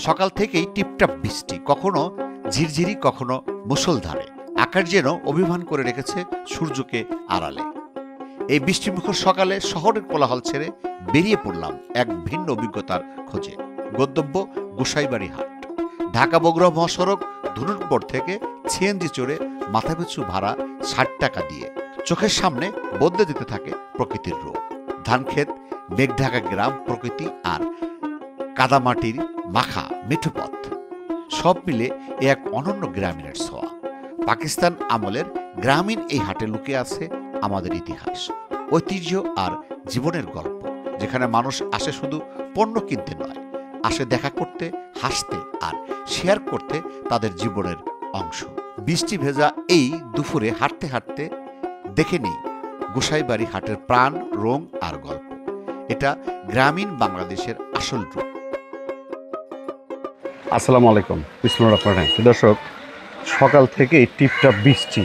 সকাল থেকেই টিপটাপ বৃষ্টি, কখনো ঝিরঝিরি কখনো মুষলধারে। আকাশ যেন অভিমান করে রেখেছে সূর্যকে আড়ালে। এই বৃষ্টিমুখর সকালে শহরের কোলাহল ছেড়ে বেরিয়ে পড়লাম এক ভিন্ন অভিজ্ঞতার খোঁজে। গন্তব্য গোসাইবাড়ি হাট। ঢাকা বগুড়া মহাসড়ক ধনুটপড় থেকে সিএনজি চড়ে মাথাপিছু ভাড়া ৬০ টাকা দিয়ে চোখের সামনে বদলে দিতে থাকে প্রকৃতির রূপ। ধানক্ষেত, মেঘঢাকা গ্রাম, প্রকৃতি আর কাদামাটির মাখা মিঠু পথ, সব মিলে এক অনন্য গ্রামীণের ছোঁয়া। পাকিস্তান আমলের গ্রামীণ এই হাটে লুকিয়ে আছে আমাদের ইতিহাস, ঐতিহ্য আর জীবনের গল্প, যেখানে মানুষ আসে শুধু পণ্য কিনতে নয়, আসে দেখা করতে, হাসতে আর শেয়ার করতে তাদের জীবনের অংশ। বৃষ্টি ভেজা এই দুপুরে হাঁটতে হাঁটতে দেখে নিই গোসাইবাড়ি হাটের প্রাণ, রং আর গল্প। এটা গ্রামীণ বাংলাদেশের আসল রূপ। আসসালামু আলাইকুম, বিসমিল্লাহির রহমানির রহিম। দর্শক, সকাল থেকে টিপটাপ বৃষ্টি,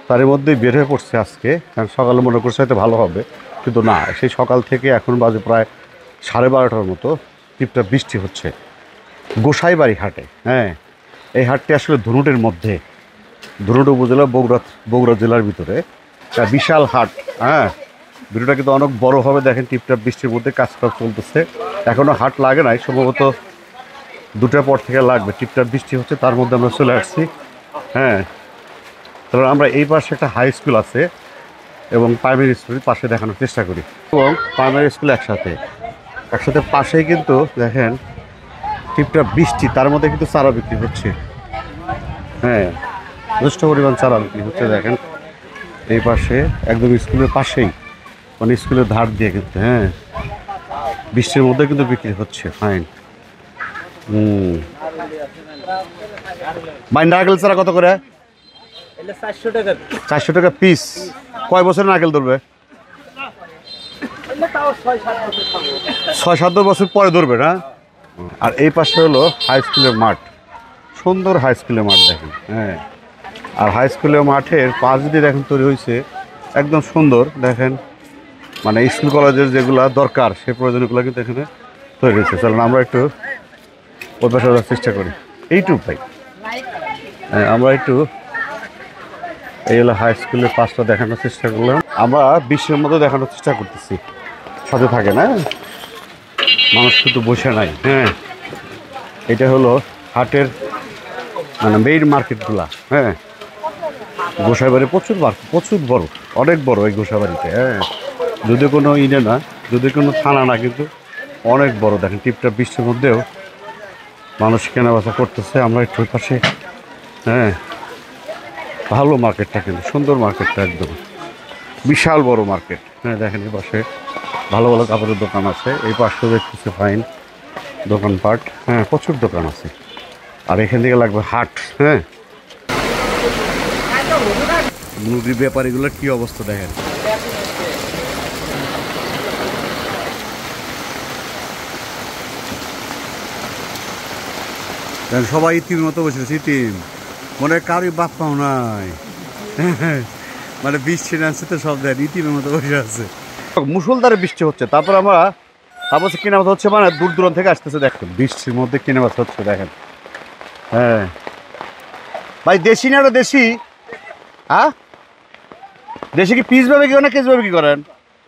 তার মধ্যেই বের হয়ে পড়ছে আজকে। কারণ সকালে মনে করছে হয়তো ভালো হবে, কিন্তু না, সেই সকাল থেকে এখন বাজে প্রায় 12:30টার মতো টিপটাপ বৃষ্টি হচ্ছে গোসাইবাড়ি হাটে। এই হাটটি আসলে ধনুটের মধ্যে, ধনুট উপজেলা, বগুড়া জেলার ভিতরে বিশাল হাট। ভিডিওটা কিন্তু অনেক বড় হবে। দেখেন, টিপটাপ বৃষ্টির মধ্যে কাজ চলতেছে, এখনও হাট লাগে নাই, সম্ভবত 2টার পর থেকে লাগবে। টিপটাপ বৃষ্টি হচ্ছে, তার মধ্যে আমরা চলে আসছি। তাহলে আমরা এই পাশে একটা হাই স্কুল আছে এবং প্রাইমারি স্কুলের পাশে দেখানোর চেষ্টা করি, এবং প্রাইমারি স্কুল একসাথে পাশেই কিন্তু দেখেন টিপটাপ বৃষ্টি, তার মধ্যে কিন্তু চারা বিক্রি হচ্ছে। যথেষ্ট পরিমাণ চারা বিক্রি হচ্ছে। দেখেন এই পাশে একদম স্কুলের পাশেই, মানে স্কুলের ধার দিয়ে কিন্তু বৃষ্টির মধ্যে কিন্তু বিক্রি হচ্ছে। ফাইন। ভাই, নারকেল চারা কত করে? 400 টাকা পিস। কয় বছর নারকেল ধরবে? 6-7 বছর পরে ধরবে না? আর এই পাশে হলো হাই স্কুলের মাঠ, সুন্দর হাই স্কুলের মাঠ দেখেন। আর হাই স্কুলের মাঠের পাশ দিয়ে দেখেন তৈরি হয়েছে একদম সুন্দর। দেখেন, মানে স্কুল কলেজের যেগুলো দরকার সেই প্রয়োজনগুলো কিন্তু এখানে তৈরি হয়েছে। চলুন আমরা একটু ওই পাশে যাওয়ার চেষ্টা করি। এইটুকু ভাই, আমরা একটু এই হলো হাই স্কুলের পাশটা দেখানোর চেষ্টা করলাম। আমরা বিশ্বের মতো দেখানোর চেষ্টা করতেছি, সাথে থাকে না, মানুষ কিন্তু বসে নাই। এটা হলো হাটের মানে মেইন মার্কেটগুলা। গোসাইবাড়ি প্রচুর মার্কেট, প্রচুর বড়, অনেক বড় এই গোসাইবাড়িতে। যদি কোনো না, যদি কোনো থানা না, কিন্তু অনেক বড়। দেখেন টিপটাপ বৃষ্টির মধ্যেও মানুষ কেনাবেচা করতেছে। আমরা একটু পাশে, ভালো মার্কেটটা, কিন্তু সুন্দর মার্কেটটা, একদম বিশাল বড় মার্কেট। দেখেন এই পাশে ভালো ভালো কাপড়ের দোকান আছে, এই পাশেও দেখতেছে ফাইন দোকানপাট। প্রচুর দোকান আছে। আর এখান থেকে লাগবে হাট। মুরগির ব্যাপারীগুলোর কি অবস্থা দেখেন। সবাই ইতির মতো বসেছে, ইতিম, মনে কারোই বাপ পাও নাই, মানে বৃষ্টি নামছে তো সব দেন ইতিমের মতো বসে আছে। মুষলধারে বৃষ্টি হচ্ছে, তারপর কেনাবেচা হচ্ছে, মানে দূর দূরান্ত থেকে আসতেছে। দেখেন বৃষ্টির মধ্যে কেনাবেচা হচ্ছে। দেখেন, ভাই দেশি না? দেশি? দেশি কি পিস ভাবে কি করেন, কেজি ভাবে কি করেন?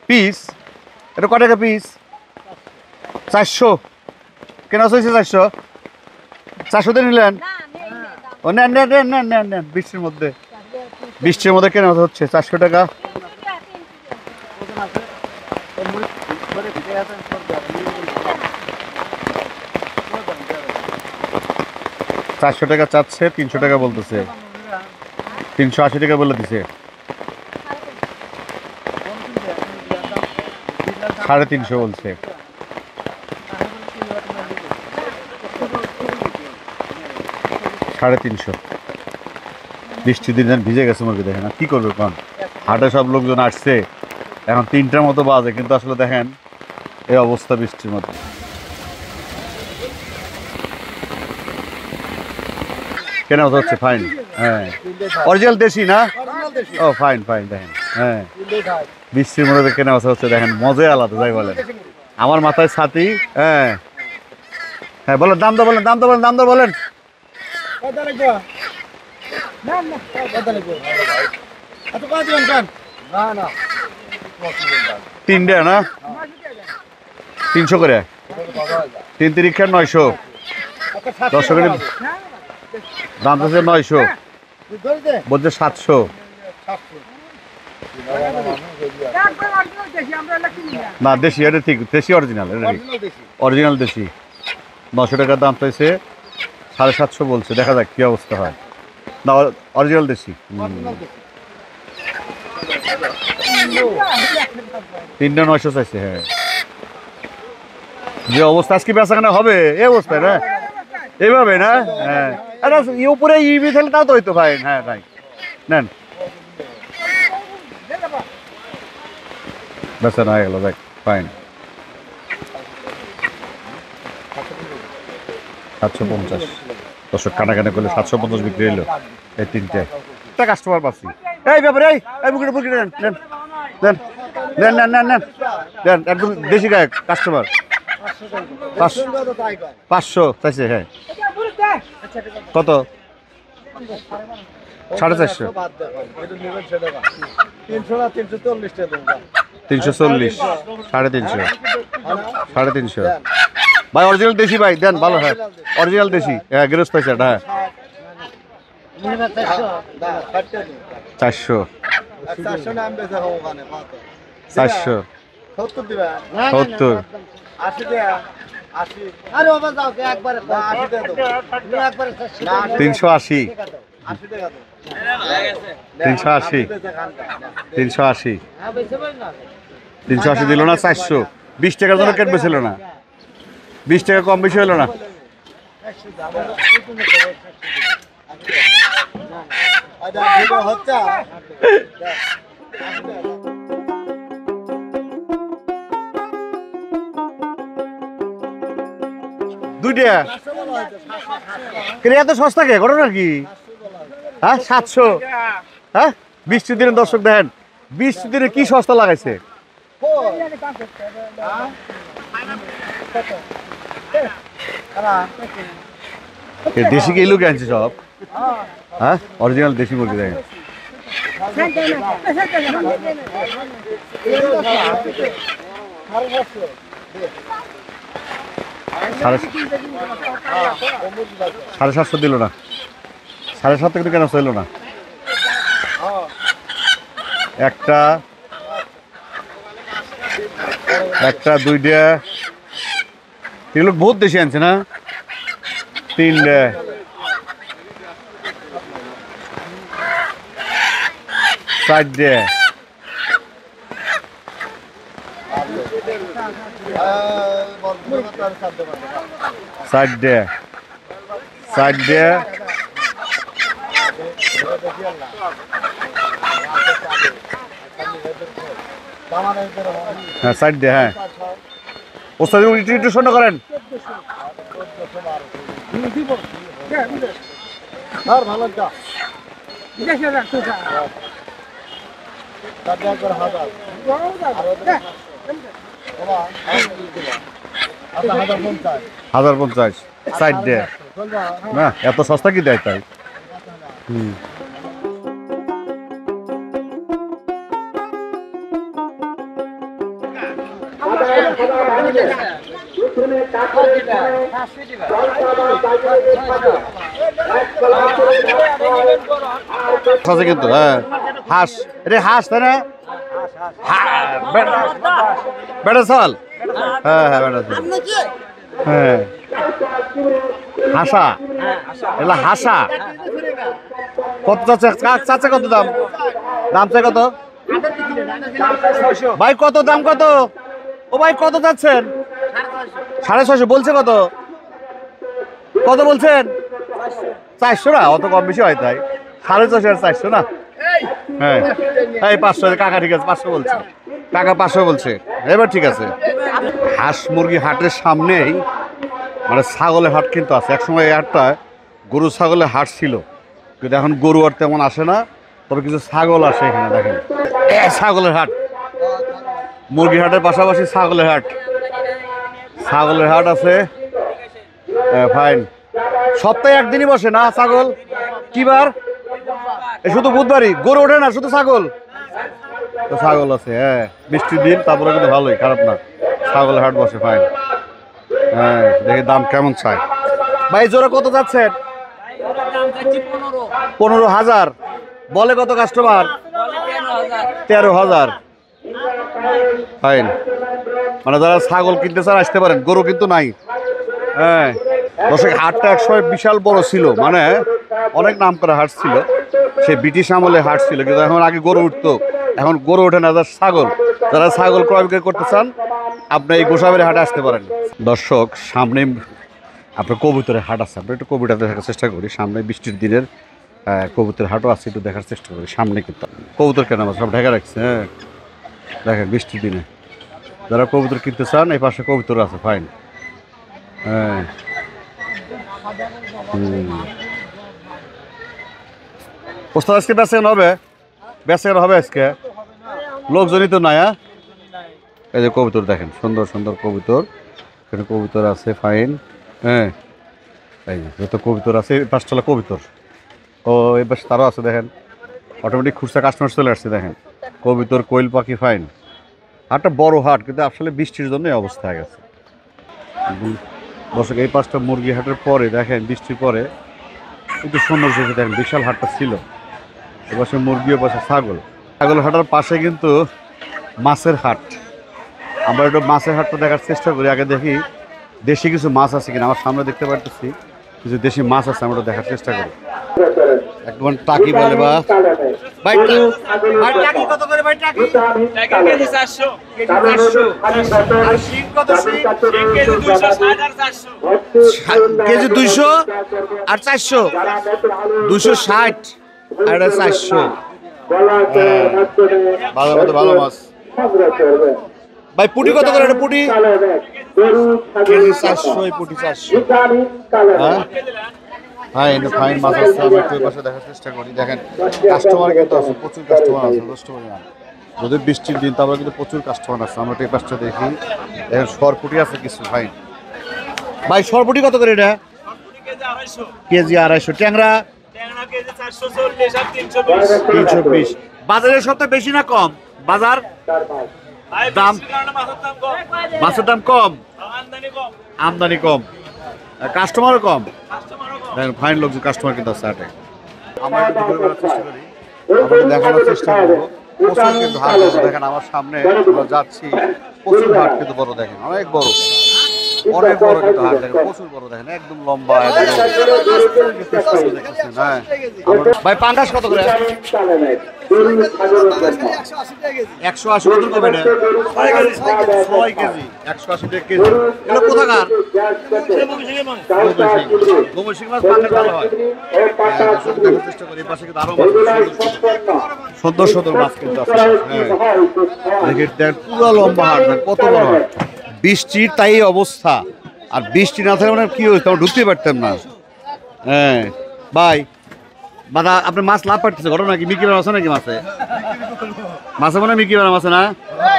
পিস। এটা কত টাকা পিস? 400 কেনা হয়েছে। 400 নিলেন? ও নেন নেন নেন নেন নেন নেন। বৃষ্টির মধ্যে কেনা হচ্ছে 400 টাকা। $400 চাচ্ছে, 300 টাকা বলতেছে, 380 টাকা বলে দিছে। 350 বলছে। $350। বৃষ্টির দিন ভিজে গেছে মুরগি। দেখেন কি করবে, কারণ হাটে সব লোকজন আসছে, এখন 3টার মতো বাজে, কিন্তু আসলে দেখেন এই অবস্থা বৃষ্টির মধ্যে। কেনা হচ্ছে ফাইন। অরিজিনাল দেশি না? ও ফাইন ফাইন। দেখেন বৃষ্টির মধ্যে কেনা হচ্ছে, দেখেন মজাই আলাদা, যাই বলেন। আমার মাথায় ছাতি, হ্যাঁ বলেন, দাম দর বলেন, দাম দর বলেন, দাম দর বলেন। তিনটে না 300 করে, 3 তিরিক্ষা 900, দর্শকের দাম আছে 900, বলছে 700। না দেশি, এটা ঠিক, দেশি অরিজিনাল, এটা ঠিক, অরিজিনাল দেশি। 900 টাকার দাম চাইছে, 750 বলছে, দেখা যাক কি অবস্থা হয়। না অরিজিনাল দেশি। 3টা 900 চাইছে। হ্যাঁ যে অবস্থা আজকে বেচাকেনা হবে এই অবস্থায় না, এইভাবে না। হ্যাঁ উপরে ইবি থাকলে তাও তো হইতো ভাই। হ্যাঁ ভাই নেন, বেচানো হয়ে গেল, দেখ ফাইন। 750, দর্শক কাটাকাটা করলে 750 বিক্রি হইলো এই তিনটে। একটা কাস্টমার পাচ্ছি, এই ব্যাপারে এই বুকিটা বুকিটা নেন নেন নেন নেন নেন নেন নেন নেন, একদম দেশি গায়ক কাস্টমার। 500 চাইছে। হ্যাঁ কত? 450, 340, 350, 350। ভাই অরিজিনাল দেশি ভাই দেন, ভালো। হ্যাঁ অরিজিনাল দেশি, হ্যাঁ গেরস্ত পাইছে। হ্যাঁ 400, 400, 70, 380, 380, 380, 380 দিল না। 400, 20 টাকার জন্য কেটবে ছিল না, 20 টাকা কম বেশি হলো না। দুইটা এত সস্তা কে? ঘটনা কি? হ্যাঁ 700। হ্যাঁ 20 দিনের দর্শক দেখেন, 20 দিনে কি সস্তা লাগাইছে। দেশি কে লোক আনছে সব। হ্যাঁ অরিজিনাল দেশি মুরগি দেখেন। সাড়ে 700 দিল না, 750 কিন্তু কেন চললো না। একটা দুইটা, এগুলো বহুত দেশি আনছে না। 3টে, 4টে, 4টে, 4টে, হ্যাঁ 4টে। হ্যাঁ ওস্তাদ একটু শোনা করেন। হাজার 50, 4টে না, এত সস্তা কি দেয় তাই। কিন্তু হ্যাঁ হাঁস, এটা হাঁস তাই না? বেটা চাল। হ্যাঁ হ্যাঁ বেটা চাল। হ্যাঁ হাসা, এগুলা হাসা। কত চাচ্ছে? কত দাম? দাম চাই কত ভাই? কত দাম কত? ও ভাই কত যাচ্ছেন? 650 বলছে। কত কত বলছেন? 400 না, অত কম বেশি হয় তাই। 450 আর 400 না। হ্যাঁ এই 500, কাকা ঠিক আছে 500 বলছে, কাকা 500 বলছে। এবার ঠিক আছে। হাঁস মুরগি হাটের সামনেই মানে ছাগলের হাট কিন্তু আছে। একসময় এই হাটটা গরু ছাগলের হাট ছিল, কিন্তু এখন গরু আর তেমন আসে না, তবে কিছু ছাগল আসে এখানে। দেখেন ছাগলের হাট, মুরগি হাটের পাশাপাশি ছাগলের হাট। ছাগলের হাট আছে, ফাইন। সপ্তাহে একদিনই বসে না ছাগল? কি বার? শুধু বুধবারই? গরু ওঠে না, শুধু ছাগল? তো ছাগল আছে, হ্যাঁ, বৃষ্টির দিন, তারপরে কিন্তু ভালোই, খারাপ না। ছাগল হাট বসে, ফাইন। হ্যাঁ, দেখি দাম কেমন চাই। ভাই জোড়া কত যাচ্ছেন? 15,000। বলে কত কাস্টমার? 13,000। ফাইন। মানে যারা ছাগল কিনতে চান আসতে পারেন, গরু কিন্তু নাই। হ্যাঁ, দর্শক হাটটা একসময় বিশাল বড় ছিল, মানে অনেক নাম করা হাট ছিল। সে ব্রিটিশ আমলে হাট ছিল, কিন্তু এখন আগে গরু উঠতো, এখন গরু ওঠে না, যারা ছাগল, যারা ছাগল ক্রয় বিক্রয় করতে চান আপনি এই গোসাবাড়ি হাটে আসতে পারেন। দর্শক সামনে আপনার কবুতরের হাট আছে, আমরা একটু কবুতর দেখার চেষ্টা করি। সামনে বৃষ্টির দিনের কবুতরের হাটও আছে, একটু দেখার চেষ্টা করি। সামনে কিন্তু কবুতর কেন আমার সব ঢেকে রাখছে। হ্যাঁ, দেখেন বৃষ্টির দিনে যারা কবুতর কিনতে চান এই পাশে কবুতর আছে, ফাইন। হ্যাঁ, ওস্তাদ আজকে বেচা হবে? বেচা হবে আজকে? লোকজনই তো নাই। এই যে কবুতর দেখেন, সুন্দর সুন্দর কবুতর, এখানে কবুতর আছে, ফাইন। হ্যাঁ, এই যত কবুতর আছে, 5তলা কবুতর। ও এই পাশে তারও আছে, দেখেন অটোমেটিক খুচরা কাস্টমার চলে আসছে, দেখেন কবুতর, কোয়েল পাখি, ফাইন। হাটটা বড় হাট, কিন্তু আসলে বৃষ্টির জন্য এই অবস্থা হয়ে গেছে। দর্শক এই পাঁচটা মুরগি হাটের পরে দেখেন, বৃষ্টির পরে একটু সুন্দর চোখে দেখেন, বিশাল হাটটা ছিল। এপাশে মুরগি, পাশে ছাগল। ছাগল হাটের পাশে কিন্তু মাছের হাট। আমরা একটু মাছের হাটটা দেখার চেষ্টা করি। আগে দেখি দেশি কিছু মাছ আছে কিনা। আমার সামনে দেখতে পারতেছি কিছু দেশি মাছ আছে, আমরা দেখার চেষ্টা করি। একদম টাকি বলে বা ভাই, টাকি কত করে ভাই? টাকি কেজি 400। আর শিং কত? শিং কেজি 260 আর 400। কেজি 200 আর 400। 260 আর 400। ভালো মতো ভালো মাছ। ভাই পুটি কত করে? এটা পুটি কেজি 400, এই পুটি 400। হ্যাঁ, হ্যাঁ, এটা ফাইন মাছ আছে। আমি একটু পাশে দেখার চেষ্টা করি। দেখেন কাস্টমার কিন্তু আছে, প্রচুর কাস্টমার আছে, যদি বৃষ্টির দিন, তারপরে কিন্তু প্রচুর কাস্টমার আছে। আমরা এই পাশটা দেখি, দেখেন সরপুটি আছে কিছু, ফাইন। ভাই সরপুটি কত করে? এটা কেজি 250। ট্যাংরা কেজি 440 আর 320। 320। বাজারের সবথেকে বেশি না কম? বাজার দাম, মাছের দাম কম, আমদানি কম, কাস্টমারও কম। দেখেন ফাইন লোকজন, কাস্টমার কিন্তু আছে হাটে। আমরা একটু ঘুরে বেড়ার চেষ্টা করি, আপনাদের দেখানোর চেষ্টা করবো। প্রচুর কিন্তু হাট আছে, দেখেন আমার সামনে আমরা যাচ্ছি, প্রচুর হাট কিন্তু বড়, দেখেন অনেক বড়, অনেক বড় কিন্তু হাট, দেখেন প্রচুর বড়, দেখেন একদম লম্বা, একদম। হ্যাঁ, ভাই পাঙ্গাস কত করে? 180 কত কমে? 6 কেজি 180 টাকা কেজি। এগুলো কোথাকার? গোমশিং মাছ, পাঙ্গাস ভালো হয়। চেষ্টা করি, এই পাশে কিন্তু আরো সুন্দর সুন্দর মাছ কিন্তু আছে। হ্যাঁ, দেখেন পুরো লম্বা হাট, কত বড় হাট। বৃষ্টির তাই অবস্থা, আর বৃষ্টি না থাকলে মানে কি হয়েছে, আমরা ঢুকতেই পারতাম না। হ্যাঁ ভাই, দাদা আপনার মাছ লাভ পাঠতেছে, ঘটনা কি? মিকি ম্যাম আছে নাকি মাছে? মাছে মানে মিকি ম্যাম আছে না?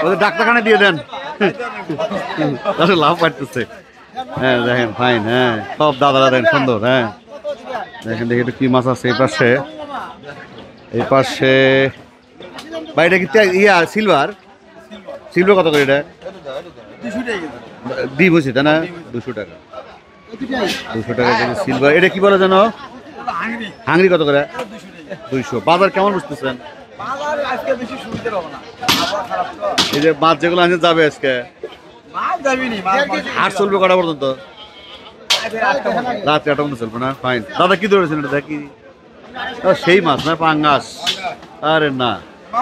ওদের ডাক্তারখানে দিয়ে দেন, লাভ পাঠতেছে। হ্যাঁ দেখেন ফাইন। হ্যাঁ, সব দাদারা দেন সুন্দর। হ্যাঁ দেখেন, দেখি একটু কি মাছ আছে এই পাশে। এই পাশে ভাই এটা কি ইয়া সিলভার? সিলভার কত করে এটা? ডিম হয়েছে তাই না? 200 টাকা। 200 টাকা কেজি সিলভার। এটা কি বলে জানো? হাংরি কত করে? 200। বাজার কেমন বুঝতেছেন? এই যে মাছ যেগুলো আনছে যাবে আজকে, হাট চলবে কটা পর্যন্ত? রাত 8টা পর্যন্ত চলবে না? ফাইন। দাদা কি ধরেছেন এটা? কি সেই মাছ না? পাঙ্গাস? আরে না,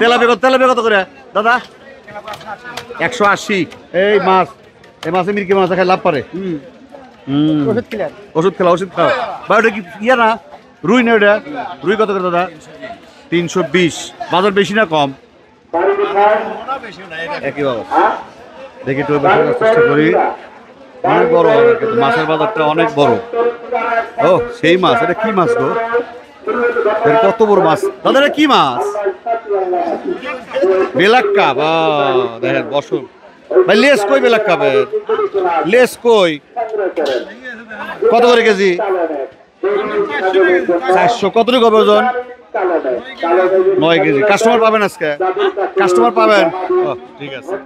তেলাপিয়া কত করে দাদা? 180। এই মাছ, এই মাছে মিরকি মাছ খাই লাভ পারে। ওষুধ খাও ভাই। ওটা কি ইয়া না? রুই না? ওটা রুই কত করে দাদা? 320। বাজার বেশি না কম? একই বাবা। দেখি একটু চেষ্টা করি। অনেক বড় হবে কিন্তু মাছের বাজারটা অনেক বড়। ও সেই মাছ, এটা কি মাছ গো? কত বড় মাছ দাদা, এটা কি মাছ? বেলাক্কা বা দেখেন বসুন, ভাই লেস কই বেলা খাবে? লেস কই? কত করে কেজি? 400। কতটুকু হবে ওজন? 9 কেজি। কাস্টমার পাবেন আজকে? কাস্টমার পাবেন? ঠিক আছে।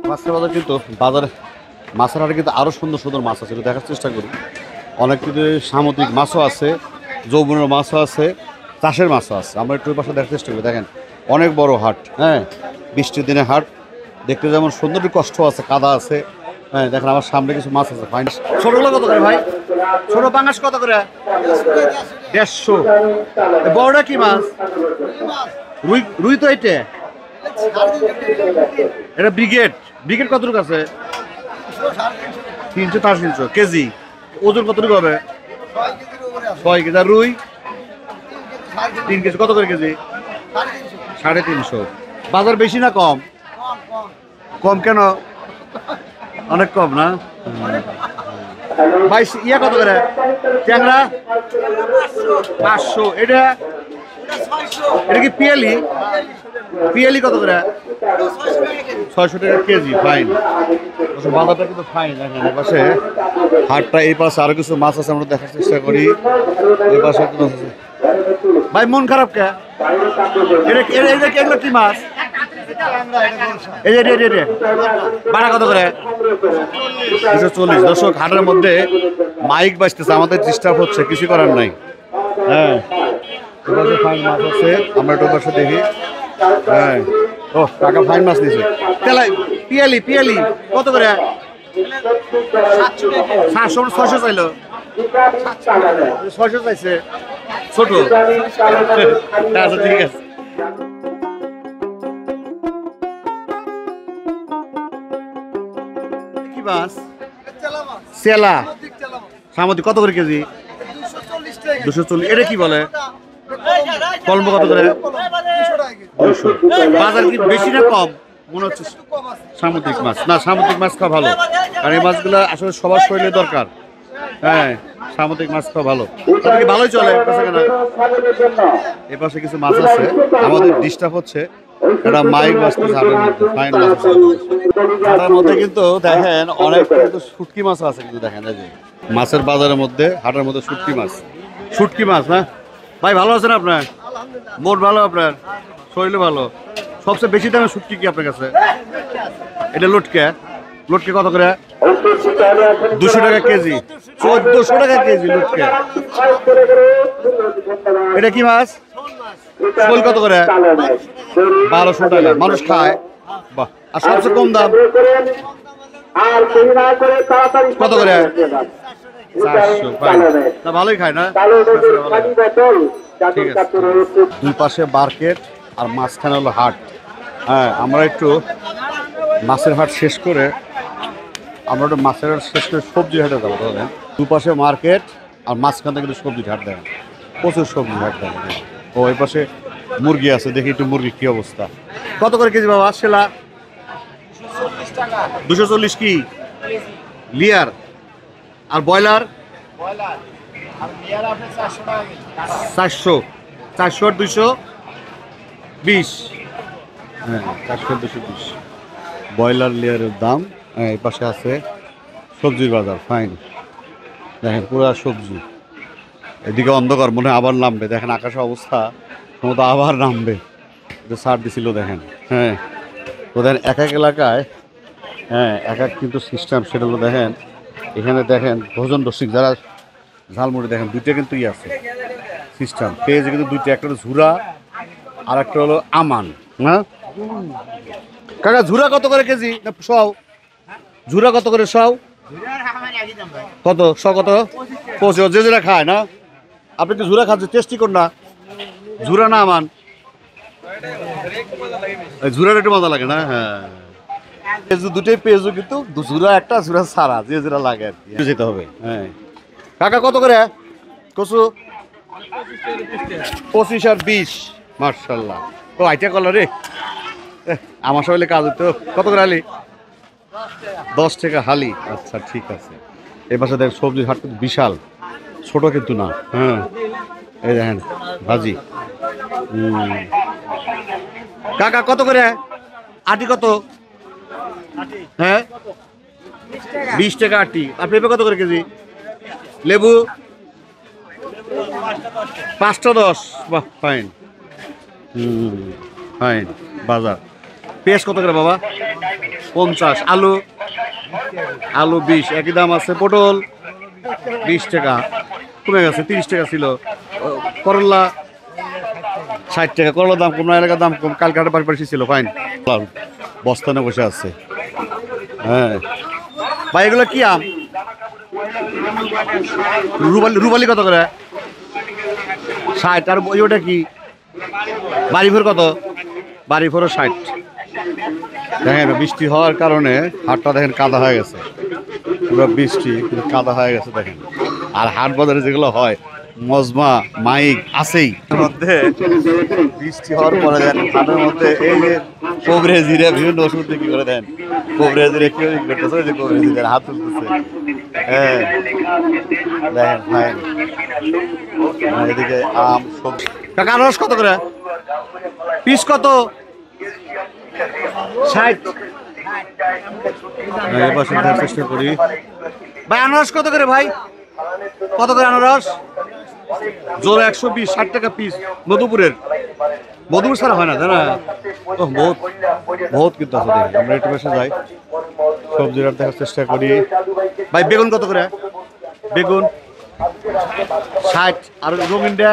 মাছের বাজার কিন্তু বাজারে মাছের হাটে কিন্তু আরো সুন্দর সুন্দর মাছ আছে, দেখার চেষ্টা করি। অনেক কিন্তু সামুদ্রিক মাছও আছে, যৌবনের মাছও আছে, চাষের মাছও আছে। আমরা একটু পাশে দেখার চেষ্টা করি। দেখেন অনেক বড় হাট, হ্যাঁ, বৃষ্টির দিনে হাট দেখতে যেমন সুন্দর, কষ্ট আছে, কাদা আছে। হ্যাঁ দেখেন আমার সামনে কিছু মাছ আছে। ফাইন ছোটগুলো কত করে ভাই? ছোট পাঙ্গাস কত করে? 150। বড়টা কি মাছ? রুই। রুই তো এটা ব্রিগেড। ব্রিগেড কতটুকু আছে? 300 350 কেজি। ওজন কতটুকু হবে? 6 কেজি। আর রুই 3 কেজি। কত করে কেজি? 350। বাজার বেশি না কম? কম কেন? অনেক কম না? ভাই ইয়া কত করে? ট্যাংরা 500। এটা কি পিয়ালি? পিয়ালি কত করে? 600 টাকা কেজি। ফাইন। বাজারটা কিন্তু ফাইন। দেখেন এই পাশে হাটটা, এই পাশে আরো কিছু মাছ আছে, আমরা দেখার চেষ্টা করি। এই পাশে ভাই মন খারাপ কে? এগুলো কি মাছ? এই যে ভাড়া কত করে? 240। দর্শক হাটের মধ্যে মাইক বাজতেছে, আমাদের ডিস্টার্ব হচ্ছে, কিছু করার নাই। হ্যাঁ ফাইন মাছ আছে, আমরা একটু পাশে দেখি। হ্যাঁ ও টাকা ফাইন মাছ নিয়েছে। তেলাই পিয়ালি। পিয়ালি কত করে? 700। 600 চাইলো? 600 চাইছে। ছোট। আচ্ছা ঠিক আছে। কি মাছ? চেলা। সামুদ্রিক কত করে কেজি? 240। এটা কি বলে? কলম কত করে? 200। বাজার কি বেশি না কম মনে হচ্ছে? সামুদ্রিক মাছ না, সামুদ্রিক মাছ খাওয়া ভালো, কারণ এই মাছগুলো আসলে সবার শরীরে দরকার। হ্যাঁ সামুদ্রিক মাছ খাওয়া ভালো, ভালোই চলে। এ পাশে কিছু মাছ আছে, আমাদের ডিস্টার্ব হচ্ছে। এটা মাইক বাজতেছে হাটের মধ্যে, ফাইন মাছ আছে হাটের মধ্যে। কিন্তু দেখেন অনেক কিন্তু শুটকি মাছ আছে, কিন্তু দেখেন এই যে মাছের বাজারের মধ্যে, হাটের মধ্যে শুটকি মাছ। শুটকি মাছ না ভাই? ভালো আছেন আপনার? মোট ভালো, আপনার শরীরে ভালো। সবচেয়ে বেশি দামে শুটকি কি আপনার কাছে? এটা লটকে। লটকে কত করে? 200 টাকা কেজি। 1400 টাকা কেজি লটকে। এটা কি মাছ? শোল কত করে? 1200 টাকা। মানুষ খায়। বাহ। আর সবচেয়ে কম দাম কত করে? 400। না ভালোই খায় না? ঠিক আছে। দুই পাশে মার্কেট আর মাঝখানে হলো হাট। হ্যাঁ আমরা একটু মাছের হাট শেষ করে সবজি হাটে যাবো। ধরেন দুপাশে মার্কেট আর মাঝখানে কিন্তু সবজি হাট দেখেন, প্রচুর সবজি হাট দেখেন। ও এই পাশে মুরগি আছে, দেখি একটু মুরগির কি অবস্থা। কত করে কেজি বাবা? সেলা 240 কি লিয়ার? আর ব্রয়লার 400। 400 আর 220। হ্যাঁ 400 220 ব্রয়লার লেয়ারের দাম। হ্যাঁ এই পাশে আছে সবজির বাজার। ফাইন দেখেন পুরো সবজি। এদিকে অন্ধকার, মনে হয় আবার নামবে। দেখেন আকাশের অবস্থা, সম্ভবত আবার নামবে। একটু ছাড় দিছিল দেখেন। হ্যাঁ তো দেখেন এক এক এলাকায় হ্যাঁ এক এক কিন্তু সিস্টেম, সেটা হলো দেখেন এখানে দেখেন ভোজন রসিক যারা ঝালমুড়ি দেখেন দুইটা কিন্তু আছে সিস্টেম পেয়েছে, কিন্তু দুইটা, একটা হলো ঝুরা আর একটা হলো আমান। হ্যাঁ কাকা ঝুরা কত করে কেজি? না সব ঝুরা কত করে সব? কত শ কত? 25। যে যেটা খায় না? আপনি কি ঝুরা খাচ্ছেন? টেস্টি কোন না? ঝুরা না আমান? ঝুরার একটু মজা লাগে না? হ্যাঁ পেঁয়াজু দুটোই পেঁয়াজু, কিন্তু ঝুরা একটা ঝুরা সারা, যে যেটা লাগে আর কি যেতে হবে। হ্যাঁ কাকা কত করে কচু? 25 আর 20। মার্শাল্লাহ। ও আইটা কলা রে, আমার সবাই কাজ হতো। কত করে হালি? 10 টাকা হালি। আচ্ছা ঠিক আছে। এই পাশে দেখ সবজির হাট কিন্তু বিশাল, ছোট কিন্তু না। হ্যাঁ এই দেখেন ভাজি। কাকা কত করে আটি কত? হ্যাঁ 20 টাকা আটি। আর পেঁপে কত করে কেজি? লেবু 5টা 10। বাহ ফাইন। ফাইন বাজার। পেঁয়াজ কত করে বাবা? 50। আলু? আলু 20, একই দাম আছে। পটল 20 টাকা, কমে গেছে, 30 টাকা ছিল। করলা 60 টাকা। করলার দাম কম, এলাকার দাম কম, কালকে হাটে পাশাপাশি ছিল। ফাইন। বস্তানে বসে আছে। হ্যাঁ ভাই এগুলো কি আম? রুবালি কত করে? 60। আর ওটা কি বাড়িভোর কত? বাড়িভোরও 60। দেখেন বৃষ্টি হওয়ার কারণে হাটটা দেখেন কাদা হয়ে গেছে, পুরো বৃষ্টি কিন্তু কাদা হয়ে গেছে দেখেন। আর হাট বাজারে যেগুলো হয় মজমা মাইক আছেই, মধ্যে বৃষ্টি হওয়ার পরে দেন হাটের মধ্যে এই যে কোবরে জিরে বিভিন্ন ওষুধ বিক্রি করে দেন। কোবরে জিরে কেউ বিক্রি করতেছে, ওই যে কোবরে জিরে হাত তুলতেছে। হ্যাঁ দেখেন ফাইন। এদিকে আম সবজি। কাকা আনারস কত করে পিস? কত? 60। এবার চেষ্টা করি। ভাই আনারস কত করে ভাই? কত করে আনারস? জোরে 120, 60 টাকা পিস। মধুপুরের, মধুপুর ছাড়া হয় না তাই না? বহুত বহুত কিন্তু আছে। দেখি আমরা একটু বেশি যাই, সবজির হাট দেখার চেষ্টা করি। ভাই বেগুন কত করে? বেগুন 60। আর রঙিনটা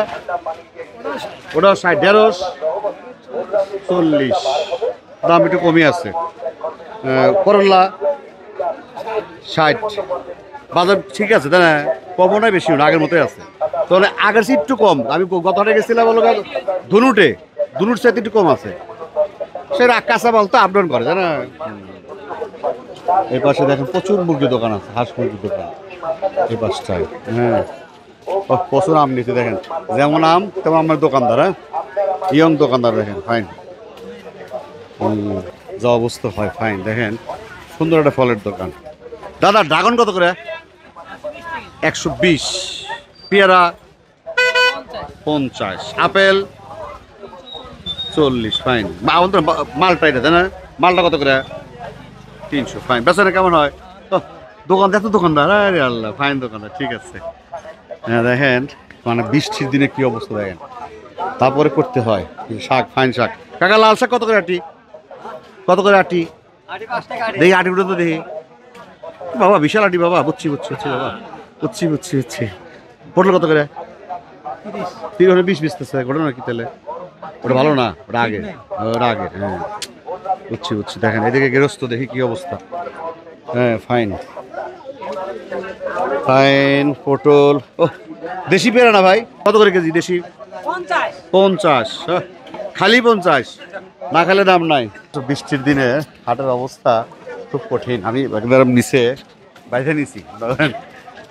ওটা 60। ঢেঁড়স 40, দাম একটু কমই আছে। করলা 60। বাজার ঠিক আছে তাই না? কমও নয় বেশিও না, আগের মতোই আছে। তাহলে আগের চেয়ে একটু কম। আমি গতটা গেছিলাম বলো ধুনুট চাইতে একটু কম আছে। সেটা কাঁচা মাল তো আপ ডাউন করে তাই না? এই পাশে দেখেন প্রচুর মুরগির দোকান আছে, হাঁস মুরগির দোকান এই পাশটায়। হ্যাঁ প্রচুর আম নিচ্ছে দেখেন, যেমন আম তেমন আমার দোকানদার। হ্যাঁ ইয়ং দোকানদার দেখেন ফাইন। যা অবস্থা হয় ফাইন। দেখেন সুন্দর একটা ফলের দোকান। দাদা ড্রাগন কত করে? 120। পেয়ারা 50। আপেল 40। ফাইন। মালটা এটা তাই না? মালটা কত করে? 300। ফাইন। বেচারা কেমন হয়? দোকান এত দোকানদার, আরে আল্লাহ ফাইন দোকানদার। ঠিক আছে। হ্যাঁ দেখেন মানে বৃষ্টির দিনে কি অবস্থা দেখেন, তারপরে করতে হয় শাক। ফাইন শাক। কাকা লাল শাক কত করে আটি? কত করে আটি? দেখি আটিগুলো তো দেখি বাবা, বিশাল আটি বাবা। বুঝছি বাবা, বুঝছি। পটল কত করে? 20 বেচতেছে। ওটা না কি তাহলে? ওটা ভালো না, ওটা আগে। হ্যাঁ বুঝছি। দেখেন এদিকে গেরস্ত দেখি কি অবস্থা। হ্যাঁ ফাইন। পটল ও দেশি পেয়ারা না ভাই? কত করে কেজি দেশি? 50। খালি 50, না খেলে দাম নাই। বৃষ্টির দিনে হাটের অবস্থা খুব কঠিন। আমি একবার নিচে বাইরে নিছি,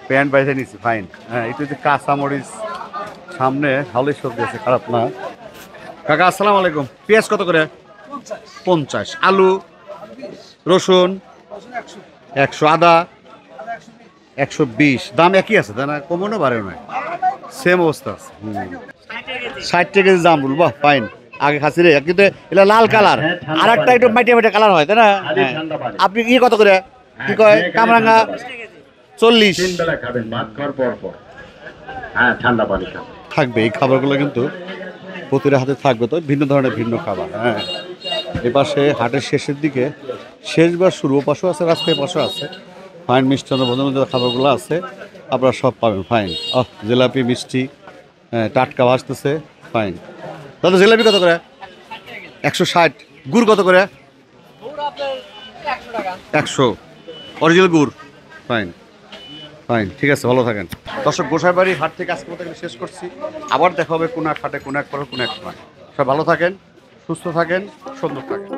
প্যান্ট বাইরে নিছি। ফাইন। হ্যাঁ একটু যে কাঁচামরিচ সামনে ভালোই সবজি আছে, খারাপ না। কাকা আসসালামু আলাইকুম। পেঁয়াজ কত করে? 50। আলু রসুন 100। আদা 120। দাম একই আছে তাই না? কমও না বাড়েও নয়, সেম অবস্থা আছে। 60 টাকা কেজি জামরুল। বাহ ফাইন। আগে খাচ্ছি রে, কিন্তু এটা লাল কালার, আর একটা একটু মাটিয়া কালার হয় তাই না? আপনি কি কত করে কি কয়? কামরাঙ্গা 40। থাকবে এই খাবারগুলো কিন্তু প্রতিটা হাতে থাকবে, তো ভিন্ন ধরনের ভিন্ন খাবার। হ্যাঁ এপাশে হাটের শেষের দিকে, শেষবার শুরু পাশেও আছে, রাস্তায় পাশেও আছে। ফাইন মিষ্টান্ন ভোজন খাবারগুলো আছে, আপনারা সব পাবেন। ফাইন। জিলাপি মিষ্টি, হ্যাঁ টাটকা ভাসতেছে। ফাইন। দাদা জিলাপি কত করে? 160। গুড় কত করে? 100 অরিজিনাল গুড়। ফাইন। ঠিক আছে, ভালো থাকেন। দর্শক গোসাইবাড়ি হাট থেকে আজকে মতো শেষ করছি। আবার দেখা হবে কোন এক হাটে, কোন এক পরে, কোন এক সময়। সব ভালো থাকেন, সুস্থ থাকেন, সুন্দর থাকেন।